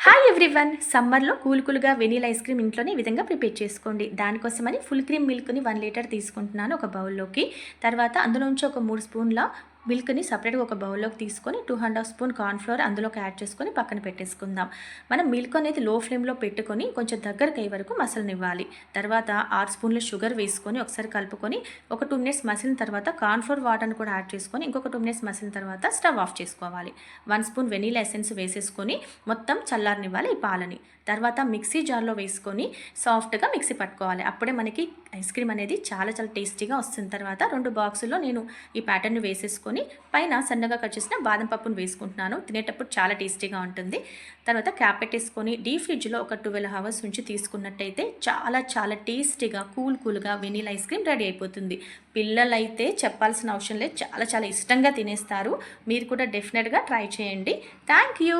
Hi everyone, సమ్మర్లో కూల్గా vanilla ice cream ఇంట్లోనే ఈ విధంగా ప్రిపేర్ చేసుకోండి. దానికోసమని ఫుల్ క్రీమ్ మిల్క్ని 1 లీటర్ తీసుకుంటున్నాను ఒక బౌల్లోకి. తర్వాత అందులోంచి ఒక 3 స్పూన్ల మిల్క్ని సపరేట్గా ఒక బౌల్లోకి తీసుకొని 2½ స్పూన్ కార్న్ఫ్లోర్ అందులోకి యాడ్ చేసుకొని పక్కన పెట్టేసుకుందాం. మనం మిల్క్ అనేది లో ఫ్లేమ్లో పెట్టుకొని కొంచెం దగ్గరకు అయ్యే వరకు మసలనివ్వాలి. తర్వాత 6 స్పూన్ల షుగర్ వేసుకొని ఒకసారి కలుపుకొని ఒక 2 మినిట్స్ మసిలిన తర్వాత కార్న్ఫ్లోర్ వాటర్ని కూడా యాడ్ చేసుకొని ఇంకొక 2 మినిట్స్ మసిలిన తర్వాత స్టవ్ ఆఫ్ చేసుకోవాలి. 1 స్పూన్ వెనీలా ఎసెన్స్ వేసేసుకొని మొత్తం చల్లారనివ్వాలి ఈ పాలని. తర్వాత మిక్సీ జార్లో వేసుకొని సాఫ్ట్గా మిక్సీ పట్టుకోవాలి. అప్పుడే మనకి ఐస్ క్రీమ్ అనేది చాలా టేస్టీగా వస్తుంది. తర్వాత 2 బాక్సుల్లో నేను ఈ ప్యాటర్న్ వేసేసుకొని పైన సన్నగా కట్ చేసిన బాదం పప్పును వేసుకుంటున్నాను. తినేటప్పుడు చాలా టేస్టీగా ఉంటుంది. తర్వాత క్యాప్ పెట్టేసుకొని డీప్ ఫ్రిడ్జ్లో ఒక 12 అవర్స్ నుంచి తీసుకున్నట్టయితే చాలా టేస్టీగా కూల్గా వెనీలా ఐస్ క్రీమ్ రెడీ అయిపోతుంది. పిల్లలైతే చెప్పాల్సిన అవసరం లేదు, చాలా ఇష్టంగా తినేస్తారు. మీరు కూడా డెఫినెట్గా ట్రై చేయండి. Thank you.